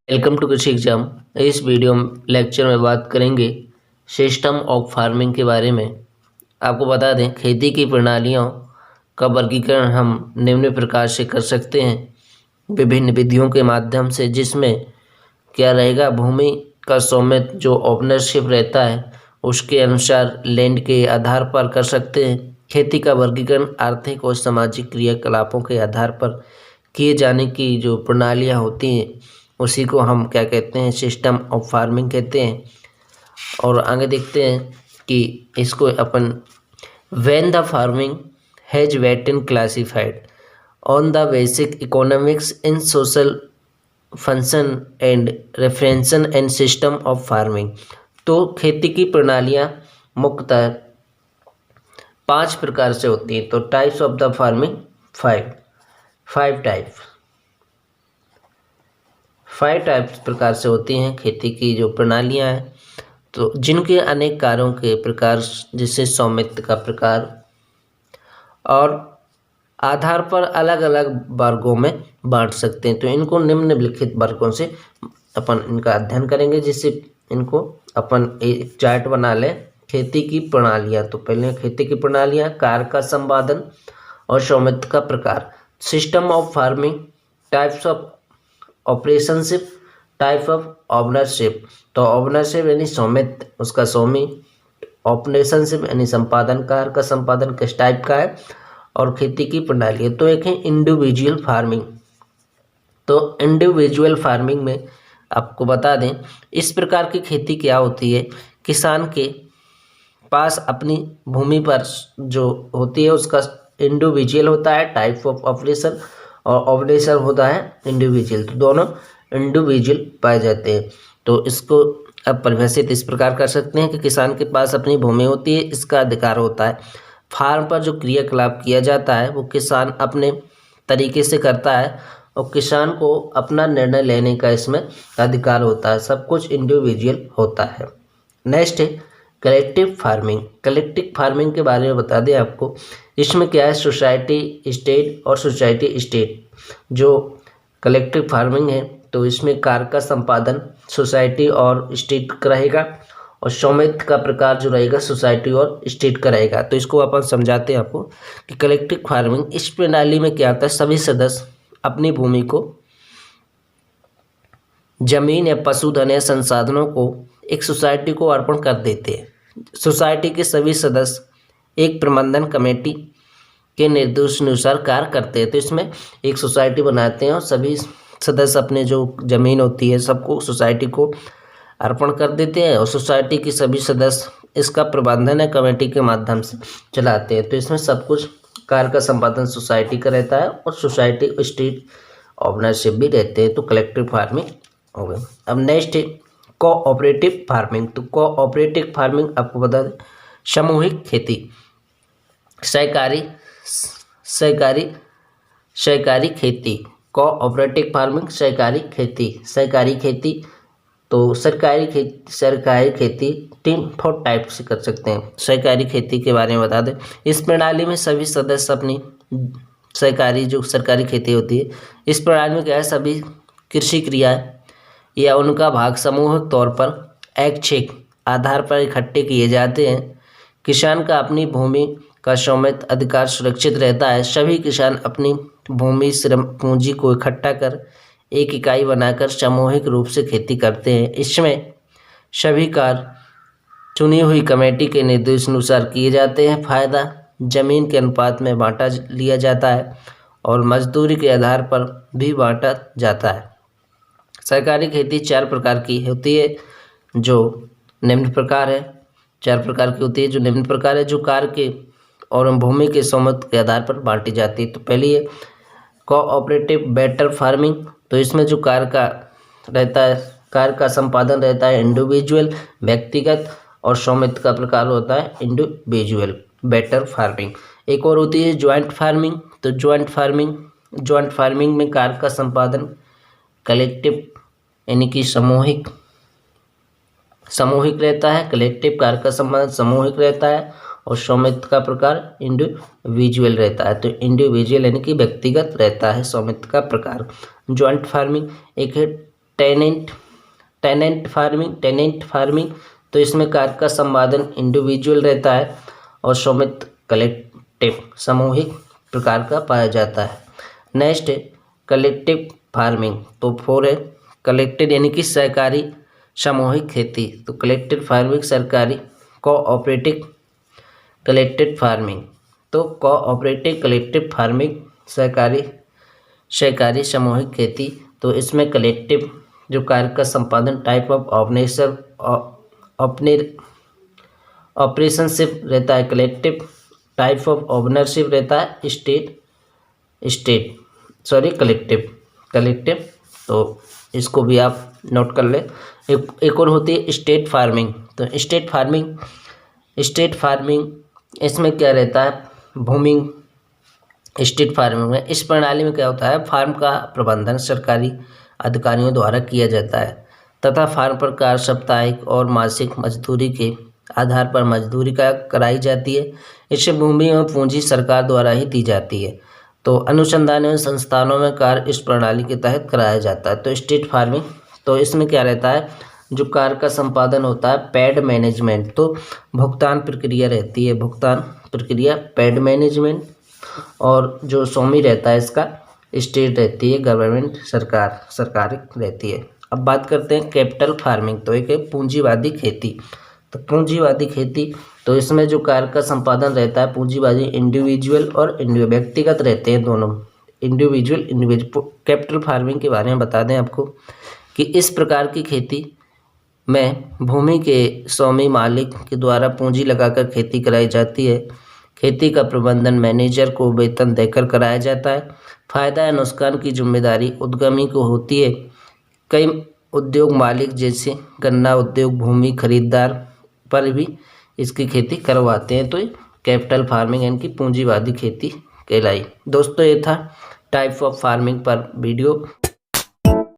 Welcome to कृषि exam. इस video lecture में बात करेंगे सिस्टम ऑफ फार्मिंग के बारे में। आपको बता दें, खेती की प्रणालियों का वर्गीकरण हम निम्न प्रकार से कर सकते हैं विभिन्न विधियों के माध्यम से, जिसमें क्या रहेगा, भूमि का स्वामित्व जो ओनरशिप रहता है उसके अनुसार लैंड के आधार पर कर सकते हैं। खेती का वर्गीकरण आर्थिक और सामाजिक क्रियाकलापों के आधार पर किए जाने की जो प्रणालियाँ होती हैं उसी को हम क्या कहते हैं, सिस्टम ऑफ फार्मिंग कहते हैं। और आगे देखते हैं कि इसको अपन when the farming has been classified on the basic economics in social function and references and system of farming. तो खेती की प्रणालियाँ मुख्यतः 5 प्रकार से होती हैं। तो types of the farming 5 types प्रकार से होती हैं खेती की जो प्रणालियां हैं, तो जिनके अनेक कार्यों के प्रकार जैसे स्वामित्व का प्रकार और आधार पर अलग अलग वर्गों में बांट सकते हैं। तो इनको निम्नलिखित वर्गों से अपन इनका अध्ययन करेंगे, जिससे इनको अपन एक चार्ट बना लें। खेती की प्रणालियां, तो पहले खेती की प्रणालियां, कार्य का संपादन और स्वामित्व का प्रकार। System of farming, types of operationship, type of ownership. तो ओनरशिप यानी स्वामित्व, उसका स्वामी। ऑपरेशनशिप यानी संपादन, कार्य का संपादन किस टाइप का है, और खेती की प्रणाली है। तो एक है इंडिविजुअल फार्मिंग। तो इंडिविजुअल फार्मिंग में आपको बता दें, इस प्रकार की खेती क्या होती है, किसान के पास अपनी भूमि पर जो होती है उसका इंडिविजुअल होता है टाइप ऑफ ऑपरेशन, और ऑपरेशन होता है इंडिविजुअल। तो दोनों इंडिविजुअल पाए जाते हैं। तो इसको अब परिभाषित इस प्रकार कर सकते हैं कि किसान के पास अपनी भूमि होती है, इसका अधिकार होता है। फार्म पर जो क्रियाकलाप किया जाता है वो किसान अपने तरीके से करता है, और किसान को अपना निर्णय लेने का इसमें अधिकार होता है। सब कुछ इंडिविजुअल होता है। नेक्स्ट है कलेक्टिव फार्मिंग। कलेक्टिव फार्मिंग के बारे में बता दें आपको, इसमें क्या है, सोसाइटी स्टेट और सोसाइटी स्टेट जो कलेक्टिव फार्मिंग है, तो इसमें कार्य का संपादन सोसाइटी और स्टेट का रहेगा, और स्वामित्व का प्रकार जो रहेगा सोसाइटी और स्टेट का रहेगा। तो इसको अपन समझाते हैं आपको कि कलेक्टिव फार्मिंग इस प्रणाली में क्या होता है, सभी सदस्य अपनी भूमि को, जमीन या पशुधन या संसाधनों को एक सोसाइटी को अर्पण कर देते हैं। सोसाइटी के सभी सदस्य एक प्रबंधन कमेटी के निर्देशानुसार कार्य करते हैं। तो इसमें एक सोसाइटी बनाते हैं और सभी सदस्य अपने जो जमीन होती है सबको सोसाइटी को अर्पण कर देते हैं, और सोसाइटी के सभी सदस्य इसका प्रबंधन है कमेटी के माध्यम से चलाते हैं। तो इसमें सब कुछ कार्य का संपादन सोसाइटी का रहता है, और सोसाइटी स्टेट ओनरशिप भी रहते हैं। तो कलेक्टिव फार्मिंग हो गई। अब नेक्स्ट है कोऑपरेटिव फार्मिंग। तो कोऑपरेटिव फार्मिंग आपको बता दें, सामूहिक खेती, सहकारी खेती। कोऑपरेटिव फार्मिंग सहकारी खेती। तो सरकारी खेती 4 टाइप से कर सकते हैं। सहकारी खेती के बारे में बता दें, इस प्रणाली में सभी सदस्य अपनी सरकारी खेती होती है, इस प्रणाली में क्या है, सभी कृषि क्रियाएं या उनका भाग सामूहिक तौर पर ऐच्छिक आधार पर इकट्ठे किए जाते हैं। किसान का अपनी भूमि का स्वामित्व अधिकार सुरक्षित रहता है। सभी किसान अपनी भूमि श्रम पूंजी को इकट्ठा कर एक इकाई बनाकर सामूहिक रूप से खेती करते हैं। इसमें सभी कार्य चुनी हुई कमेटी के निर्देशानुसार किए जाते हैं। फायदा जमीन के अनुपात में बांटा लिया जाता है, और मजदूरी के आधार पर भी बांटा जाता है। सरकारी खेती 4 प्रकार की होती है जो निम्न प्रकार है। 4 प्रकार की होती है जो निम्न प्रकार है, जो कार्य के और भूमि के स्वामित्व के आधार पर बांटी जाती है। तो पहली है कोऑपरेटिव बेटर फार्मिंग। तो इसमें जो कार्य का रहता है, कार्य का संपादन रहता है इंडिविजुअल व्यक्तिगत, और स्वामित्व का प्रकार होता है इंडिविजुअल बेटर फार्मिंग। एक और होती है ज्वाइंट फार्मिंग। तो ज्वाइंट फार्मिंग में कार्य का संपादन कलेक्टिव यानी कि सामूहिक रहता है। कलेक्टिव कार्य का संपादन सामूहिक रहता है, और स्वामित्व का प्रकार इंडिविजुअल रहता है। तो इंडिविजुअल यानी कि व्यक्तिगत रहता है स्वामित्व का प्रकार। ज्वाइंट फार्मिंग एक है टेनेंट फार्मिंग तो इसमें कार्य का संपादन इंडिविजुअल रहता है और स्वामित्व कलेक्टिव सामूहिक प्रकार का पाया जाता है। नेक्स्ट है कलेक्टिव फार्मिंग, तो 4 है कलेक्टेड यानी कि सहकारी सामूहिक खेती, तो कलेक्टिव फार्मिंग सरकारी कोऑपरेटिव कलेक्टिव फार्मिंग, तो कोऑपरेटिव कलेक्टिव फार्मिंग सहकारी सामूहिक खेती, तो इसमें कलेक्टिव जो कार्य का संपादन टाइप ऑफ ऑपरेशनशिप रहता है, कलेक्टिव टाइप ऑफ ओनरशिप रहता है कलेक्टिव, तो इसको भी आप नोट कर लें। एक और होती है स्टेट फार्मिंग, तो स्टेट फार्मिंग इसमें क्या रहता है, भूमि स्टेट फार्मिंग में इस प्रणाली में क्या होता है, फार्म का प्रबंधन सरकारी अधिकारियों द्वारा किया जाता है तथा फार्म पर कार्य साप्ताहिक और मासिक मजदूरी के आधार पर मजदूरी का कराई जाती है। इससे भूमि एवं पूंजी सरकार द्वारा ही दी जाती है। तो अनुसंधान एवं संस्थानों में कार्य इस प्रणाली के तहत कराया जाता है। तो स्टेट फार्मिंग तो इसमें क्या रहता है, जो कार्य का संपादन होता है पेड मैनेजमेंट, तो भुगतान प्रक्रिया रहती है, भुगतान प्रक्रिया पेड मैनेजमेंट, और जो स्वामी रहता है इसका स्टेट रहती है, गवर्नमेंट सरकारी रहती है। अब बात करते हैं कैपिटल फार्मिंग, तो एक है पूंजीवादी खेती। तो पूंजीवादी खेती तो इसमें जो कार्य का संपादन रहता है पूंजीवादी इंडिविजुअल और व्यक्तिगत रहते हैं दोनों, इंडिविजुअल कैपिटल फार्मिंग के बारे में बता दें आपको कि इस प्रकार की खेती में भूमि के स्वामी मालिक के द्वारा पूंजी लगाकर खेती कराई जाती है। खेती का प्रबंधन मैनेजर को वेतन देकर कराया जाता है। फायदा या नुकसान की जिम्मेदारी उद्यमी को होती है। कई उद्योग मालिक जैसे गन्ना उद्योग भूमि खरीदार पर भी इसकी खेती करवाते हैं। तो ये कैपिटल फार्मिंग यानी कि पूंजीवादी खेती कहलाई। दोस्तों ये था टाइप ऑफ फार्मिंग पर वीडियो।